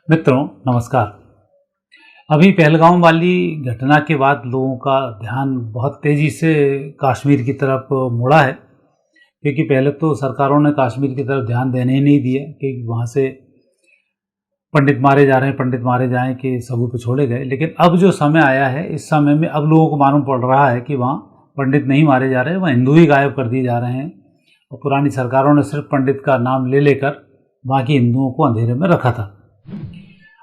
मित्रों नमस्कार। अभी पहलगाम वाली घटना के बाद लोगों का ध्यान बहुत तेज़ी से कश्मीर की तरफ मुड़ा है, क्योंकि पहले तो सरकारों ने कश्मीर की तरफ ध्यान देने ही नहीं दिया कि वहाँ से पंडित मारे जा रहे हैं, पंडित मारे जाएं कि सबूत छोड़े गए। लेकिन अब जो समय आया है, इस समय में अब लोगों को मालूम पड़ रहा है कि वहाँ पंडित नहीं मारे जा रहे हैं, वहाँ हिंदू ही गायब कर दिए जा रहे हैं। और पुरानी सरकारों ने सिर्फ पंडित का नाम ले लेकर बाकी हिंदुओं को अंधेरे में रखा था।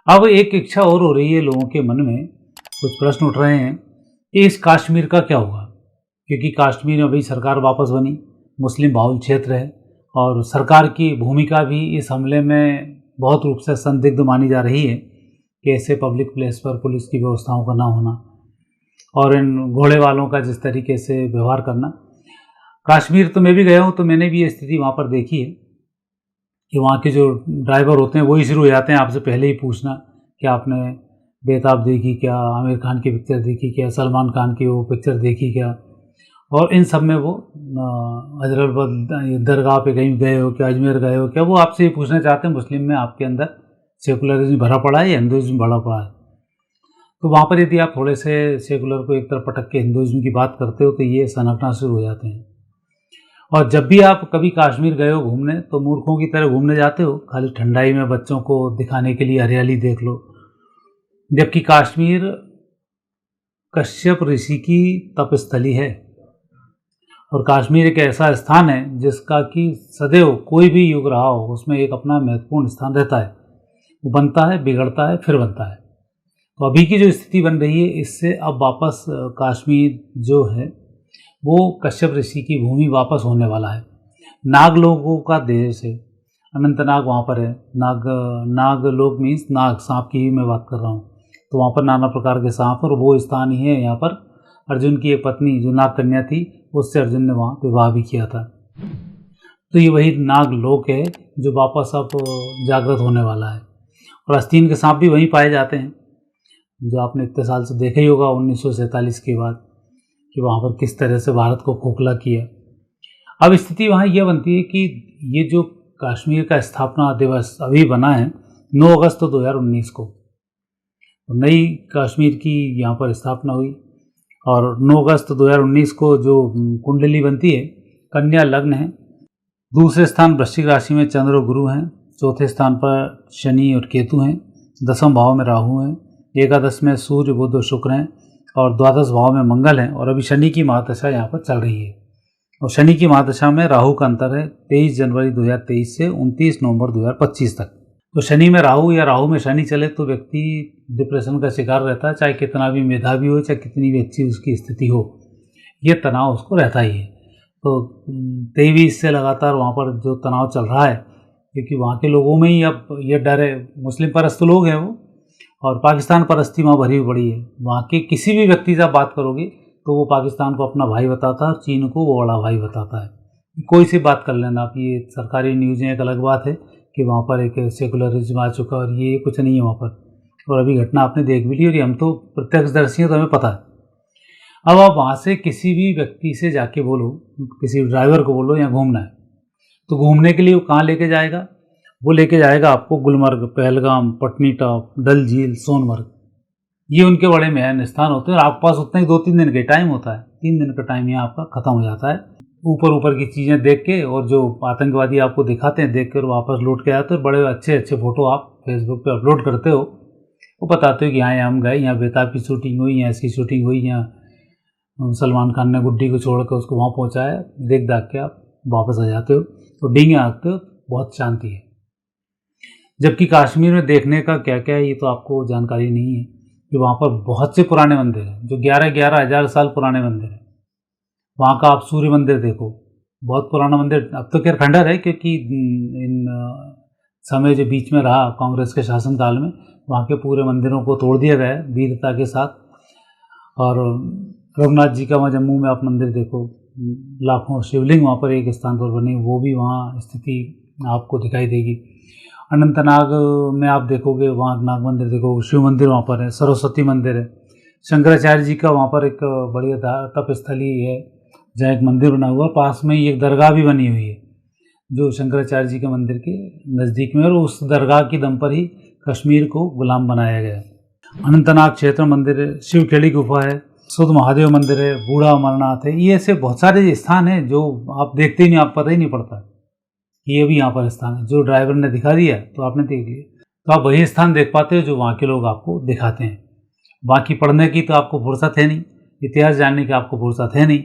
अब एक इच्छा और हो रही है लोगों के मन में, कुछ प्रश्न उठ रहे हैं कि इस कश्मीर का क्या होगा, क्योंकि कश्मीर में अभी सरकार वापस बनी, मुस्लिम बाहुल क्षेत्र है और सरकार की भूमिका भी इस हमले में बहुत रूप से संदिग्ध मानी जा रही है कि ऐसे पब्लिक प्लेस पर पुलिस की व्यवस्थाओं का ना होना और इन घोड़े वालों का जिस तरीके से व्यवहार करना। कश्मीर तो मैं भी गया हूँ, तो मैंने भी ये स्थिति वहाँ पर देखी है कि वहाँ के जो ड्राइवर होते हैं वही शुरू हो जाते हैं आपसे पहले ही पूछना कि आपने बेताब देखी क्या, आमिर खान की पिक्चर देखी क्या, सलमान खान की वो पिक्चर देखी क्या। और इन सब में वो हजरत दरगाह पे गए हो क्या, अजमेर गए हो क्या, वो आपसे ये पूछना चाहते हैं मुस्लिम में आपके अंदर सेकुलरिज्म भरा पड़ा है या हिंदुइज्म भरा पड़ा है। तो वहाँ पर यदि आप थोड़े से सेकुलर को एक तरफ पटक के हिंदुइज्म की बात करते हो तो ये सनकना शुरू हो जाते हैं। और जब भी आप कभी कश्मीर गए हो घूमने तो मूर्खों की तरह घूमने जाते हो, खाली ठंडाई में बच्चों को दिखाने के लिए हरियाली देख लो, जबकि कश्मीर कश्यप ऋषि की तपस्थली है और कश्मीर एक ऐसा स्थान है जिसका कि सदैव कोई भी युग रहा हो उसमें एक अपना महत्वपूर्ण स्थान रहता है। वो बनता है, बिगड़ता है, फिर बनता है। तो अभी की जो स्थिति बन रही है, इससे अब वापस कश्मीर जो है वो कश्यप ऋषि की भूमि वापस होने वाला है। नाग लोगों का देश है, अनंतनाग वहाँ पर है। नाग लोग मीन्स नाग, सांप की ही मैं बात कर रहा हूँ। तो वहाँ पर नाना प्रकार के सांप और वो स्थान ही है यहाँ पर अर्जुन की एक पत्नी जो नाग कन्या थी, उससे अर्जुन ने वहाँ विवाह भी किया था। तो ये वही नाग लोक है जो वापस अब जागृत होने वाला है। और आस्तीन के सांप भी वहीं पाए जाते हैं जो आपने इतने साल से देखा ही होगा 1947 के बाद कि वहाँ पर किस तरह से भारत को खोखला किया। अब स्थिति वहाँ यह बनती है कि ये जो कश्मीर का स्थापना दिवस अभी बना है 9 अगस्त 2019 को, तो नई कश्मीर की यहाँ पर स्थापना हुई। और 9 अगस्त 2019 को जो कुंडली बनती है, कन्या लग्न है, दूसरे स्थान वृश्चिक राशि में चंद्र और गुरु हैं, चौथे स्थान पर शनि और केतु हैं, दसम भाव में राहु हैं, एकादश में सूर्य बुध और शुक्र हैं और द्वादश भाव में मंगल है। और अभी शनि की महादशा यहाँ पर चल रही है और शनि की महादशा में राहु का अंतर है 23 जनवरी 2023 से 29 नवंबर 2025 तक। तो शनि में राहु या राहु में शनि चले तो व्यक्ति डिप्रेशन का शिकार रहता है, चाहे कितना भी मेधावी हो, चाहे कितनी भी अच्छी उसकी स्थिति हो, ये तनाव उसको रहता ही है। तो 23 से लगातार वहाँ पर जो तनाव चल रहा है, क्योंकि वहाँ के लोगों में ही अब ये डर है, मुस्लिम परस्त लोग हैं वो, और पाकिस्तान परस्ती वहाँ भरी पड़ी है। वहाँ के किसी भी व्यक्ति से आप बात करोगे तो वो पाकिस्तान को अपना भाई बताता है और चीन को वो बड़ा भाई बताता है। कोई सी बात कर लेना आप, ये सरकारी न्यूज़ें एक अलग बात है कि वहाँ पर एक सेकुलरिज्म आ चुका और ये कुछ नहीं है वहाँ पर। और अभी घटना आपने देख भी ली और ये हम तो प्रत्यक्षदर्शी हैं तो हमें पता है। अब आप वहाँ से किसी भी व्यक्ति से जाके बोलो, किसी ड्राइवर को बोलो यहाँ घूमना है, तो घूमने के लिए वो कहाँ लेके जाएगा? वो लेके जाएगा आपको गुलमर्ग, पहलगाम, पटनी टॉप, डल झील, सोनमर्ग, ये उनके बड़े मेहन स्थान होते हैं। और आपके पास उतना ही 2-3 दिन का टाइम होता है, 3 दिन का टाइम यहाँ आपका ख़त्म हो जाता है। ऊपर की चीज़ें देख के और जो आतंकवादी आपको दिखाते हैं देख कर वापस लौट के आते हो। बड़े अच्छे फोटो आप फेसबुक पे अपलोड करते हो, वो बताते हो कि यहाँ हम गए, यहाँ बेताब की शूटिंग हुई, यहाँ इसकी शूटिंग हुई, यहाँ सलमान खान ने गुड्डी को छोड़ कर उसको वहाँ पहुँचाया, देख दाख के आप वापस आ जाते हो तो डींगे हाँकते हो, बहुत शांति है। जबकि कश्मीर में देखने का क्या क्या है ये तो आपको जानकारी नहीं है कि वहाँ पर बहुत से पुराने मंदिर हैं जो 11-11 हज़ार साल पुराने मंदिर हैं। वहाँ का आप सूर्य मंदिर देखो, बहुत पुराना मंदिर, अब तो खैर खंडर है क्योंकि इन समय जो बीच में रहा कांग्रेस के शासनकाल में वहाँ के पूरे मंदिरों को तोड़ दिया गया है वीरता के साथ। और रघुनाथ जी का वहाँ जम्मू में आप मंदिर देखो, लाखों शिवलिंग वहाँ पर एक स्थान पर बने, वो भी वहाँ स्थिति आपको दिखाई देगी। अनंतनाग में आप देखोगे वहाँ नाग मंदिर देखोगे, शिव मंदिर वहाँ पर है, सरस्वती मंदिर है, शंकराचार्य जी का वहाँ पर एक बढ़िया तपस्थली है जहाँ एक मंदिर बना हुआ, पास में ही एक दरगाह भी बनी हुई है जो शंकराचार्य जी के मंदिर के नज़दीक में, और उस दरगाह की दम पर ही कश्मीर को गुलाम बनाया गया। अनंतनाग क्षेत्र मंदिर है, शिवखेड़ी गुफा है, सुध महादेव मंदिर है, बूढ़ा अमरनाथ है। ये ऐसे बहुत सारे स्थान हैं जो आप देखते ही नहीं, आप पता ही नहीं पड़ता कि ये भी यहाँ पर स्थान है। जो ड्राइवर ने दिखा दिया तो आपने देख लिया, तो आप वही स्थान देख पाते हो जो वहाँ के लोग आपको दिखाते हैं। बाकी पढ़ने की तो आपको फुर्सत है नहीं, इतिहास जानने की आपको फुर्सत है नहीं।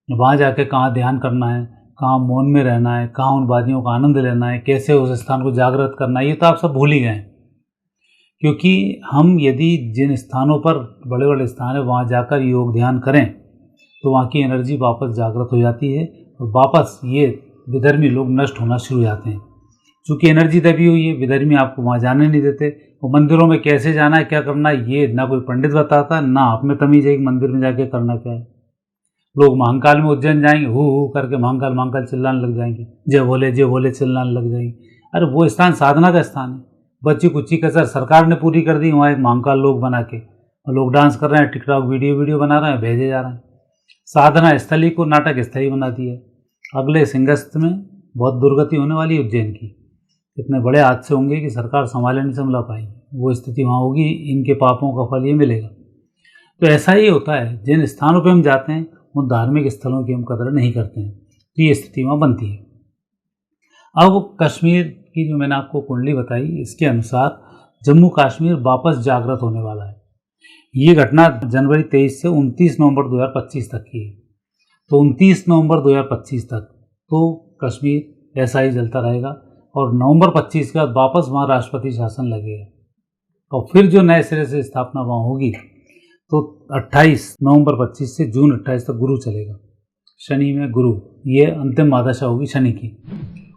वहाँ जाके कहाँ ध्यान करना है, कहाँ मौन में रहना है, कहाँ उन वादियों का आनंद लेना है, कैसे उस स्थान को जागृत करना है, ये तो आप सब भूल ही गए हैं। क्योंकि हम यदि जिन स्थानों पर बड़े बड़े स्थान है वहाँ जाकर योग ध्यान करें तो वहाँ की एनर्जी वापस जागृत हो जाती है और वापस ये विधर्मी लोग नष्ट होना शुरू हो जाते हैं। चूँकि एनर्जी दबी हुई है, विधर्मी आपको वहाँ जाने नहीं देते। वो मंदिरों में कैसे जाना है, क्या करना है, ये ना कोई पंडित बताता, ना आप में तमीज़ है कि मंदिर में जाके करना क्या है। लोग महाकाल में उज्जैन जाएंगे, हु करके महाकाल महाकाल चिल्लाने लग जाएंगे, जय भोले चिल्लाने लग जाएंगे। अरे वो स्थान साधना का स्थान है। बच्ची कुच्ची कसर सरकार ने पूरी कर दी, वहाँ एक महाकाल लोग बना के लोग डांस कर रहे हैं, टिकटॉक वीडियो बना रहे हैं, भेजे जा रहे हैं। साधना स्थली को नाटक स्थली बना दिया। अगले सिंगस्त में बहुत दुर्गति होने वाली है उज्जैन की। इतने बड़े हादसे होंगे कि सरकार संभाले नहीं संभला पाएगी। वो स्थिति वहाँ होगी, इनके पापों का फल ये मिलेगा। तो ऐसा ही होता है, जिन स्थानों पे हम जाते हैं उन धार्मिक स्थलों की हम कदर नहीं करते हैं, तो ये स्थिति वहाँ बनती है। अब कश्मीर की जो मैंने आपको कुंडली बताई, इसके अनुसार जम्मू कश्मीर वापस जागृत होने वाला है। ये घटना जनवरी 23 से 29 नवंबर 2025 तक की है। तो 29 नवंबर 2025 तक तो कश्मीर ऐसा ही चलता रहेगा और नवंबर 25 के बाद वापस वहाँ राष्ट्रपति शासन लगेगा और फिर जो नए सिरे से स्थापना वहाँ होगी तो 28 नवंबर 25 से जून 28 तक गुरु चलेगा। शनि में गुरु, ये अंतिम महादशा होगी शनि की।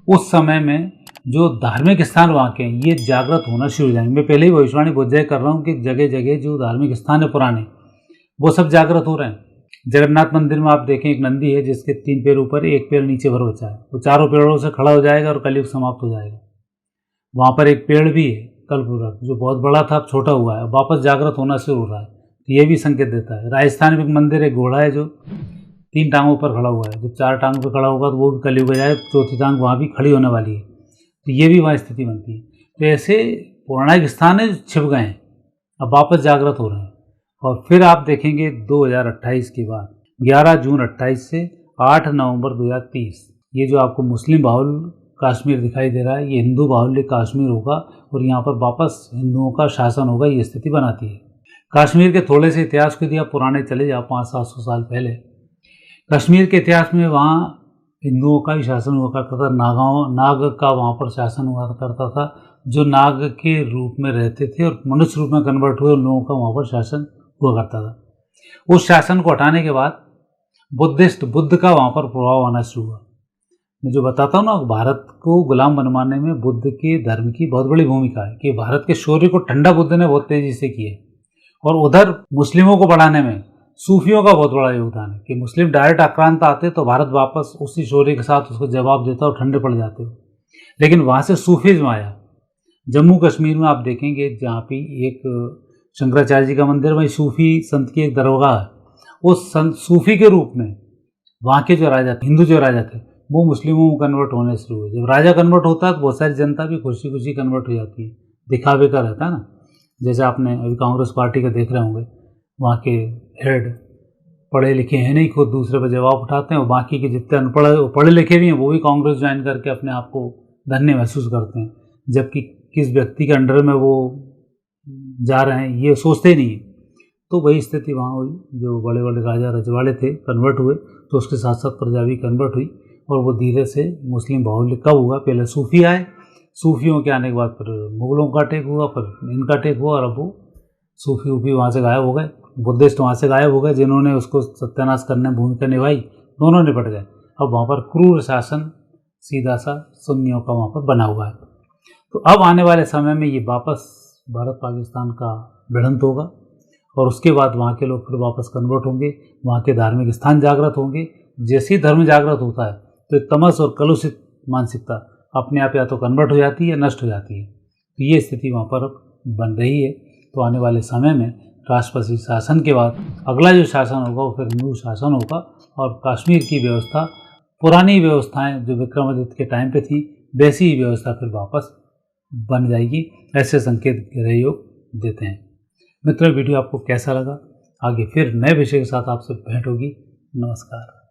उस समय में जो धार्मिक स्थान वहाँ के हैं ये जागृत होना शुरू हो जाएंगे। मैं पहले ही भविष्यवाणी बहुत जगह कर रहा हूँ कि जगह जगह जो धार्मिक स्थान है पुराने, वो सब जागृत हो रहे हैं। जगन्नाथ मंदिर में आप देखें एक नंदी है जिसके 3 पैर ऊपर, 1 पैर नीचे भर बचा है। वो चारों पेड़ों से खड़ा हो जाएगा और कलयुग समाप्त हो जाएगा। वहाँ पर एक पेड़ भी है कल्पवृक्ष, जो बहुत बड़ा था अब छोटा हुआ है, वापस जागृत होना शुरू हो रहा है। तो ये भी संकेत देता है। राजस्थान में एक मंदिर है, घोड़ा है जो 3 टांगों पर खड़ा हुआ है। जब 4 टांगों पर खड़ा होगा तो वो भी कलयुग हो जाएगा, 4थी टांग वहाँ भी खड़ी होने वाली है। तो ये भी वहाँ स्थिति बनती है। तो ऐसे पौराणिक स्थान है छिप गए हैं, अब वापस जागृत हो रहे हैं। और फिर आप देखेंगे 2028 के बाद 11 जून 28 से 8 नवंबर 2030 ये जो आपको मुस्लिम बाहुल्य कश्मीर दिखाई दे रहा है, ये हिंदू बाहुल्य कश्मीर होगा और यहाँ पर वापस हिंदुओं का शासन होगा। ये स्थिति बनाती है। कश्मीर के थोड़े से इतिहास को यदि आप पुराने चले जाओ 500-700 साल पहले, कश्मीर के इतिहास में वहाँ हिंदुओं का ही शासन हुआ करता था। नाग का वहाँ पर शासन हुआ करता था, जो नाग के रूप में रहते थे और मनुष्य रूप में कन्वर्ट हुए उन लोगों का वहाँ पर शासन हुआ करता था। उस शासन को हटाने के बाद बुद्ध का वहाँ पर प्रभाव आना शुरू हुआ। मैं जो बताता हूँ ना, भारत को गुलाम बनवाने में बुद्ध के धर्म की बहुत बड़ी भूमिका है कि भारत के शौर्य को ठंडा बुद्ध ने बहुत तेजी से किया। और उधर मुस्लिमों को बढ़ाने में सूफियों का बहुत बड़ा योगदान है कि मुस्लिम डायरेक्ट आक्रांत आते तो भारत वापस उसी शौर्य के साथ उसको जवाब देता और ठंडे पड़ जाते। लेकिन वहाँ से सूफीज़्म आया। जम्मू कश्मीर में आप देखेंगे जहाँ पे एक शंकराचार्य जी का मंदिर, वहीं सूफी संत की एक दरगाह है। उस संत सूफी के रूप में वहाँ के जो राजा थे, हिंदू जो राजा थे, वो मुस्लिमों में कन्वर्ट होने शुरू हुए। जब राजा कन्वर्ट होता है तो बहुत सारी जनता भी खुशी खुशी कन्वर्ट हो जाती है। दिखावे का रहता है ना, जैसे आपने अभी कांग्रेस पार्टी का देख रहे होंगे, वहाँ के हेड पढ़े लिखे हैं नहीं, खुद दूसरे पर जवाब उठाते हैं और बाकी के जितने अनपढ़ पढ़े लिखे भी हैं वो भी कांग्रेस ज्वाइन करके अपने आप को धन्य महसूस करते हैं, जबकि किस व्यक्ति के अंडर में वो जा रहे हैं ये सोचते ही नहीं। तो वही स्थिति वहाँ हुई। जो बड़े बड़े राजा रजवाड़े थे कन्वर्ट हुए, तो उसके साथ साथ प्रजा भी कन्वर्ट हुई और वो धीरे से मुस्लिम बाहुल्य कब हुआ, पहले सूफी आए, सूफियों के आने के बाद फिर मुगलों का टेक हुआ, फिर इनका टेक हुआ और अब वो सूफी वूफी वहाँ से गायब हो गए, बुद्धिस्ट वहाँ से गायब हो गए। जिन्होंने उसको सत्यानाश करने में भूमिका निभाई दोनों निपट गए। अब वहाँ पर क्रूर शासन सीधा सा सुन्नियों का वहाँ पर बना हुआ है। तो अब आने वाले समय में ये वापस भारत पाकिस्तान का भिड़ंत होगा और उसके बाद वहाँ के लोग फिर वापस कन्वर्ट होंगे, वहाँ के धार्मिक स्थान जागृत होंगे। जैसे ही धर्म जागृत होता है तो तमस और कलुषित मानसिकता अपने आप या तो कन्वर्ट हो जाती है, नष्ट हो जाती है। तो ये स्थिति वहाँ पर बन रही है। तो आने वाले समय में राष्ट्रपति शासन के बाद अगला जो शासन होगा वो फिर हिंदू शासन होगा और कश्मीर की व्यवस्था, पुरानी व्यवस्थाएं जो विक्रमादित्य के टाइम पे थी, वैसी ही व्यवस्था फिर वापस बन जाएगी, ऐसे संकेत ग्रह योग देते हैं। मित्रों, वीडियो आपको कैसा लगा? आगे फिर नए विषय के साथ आपसे भेंट होगी। नमस्कार।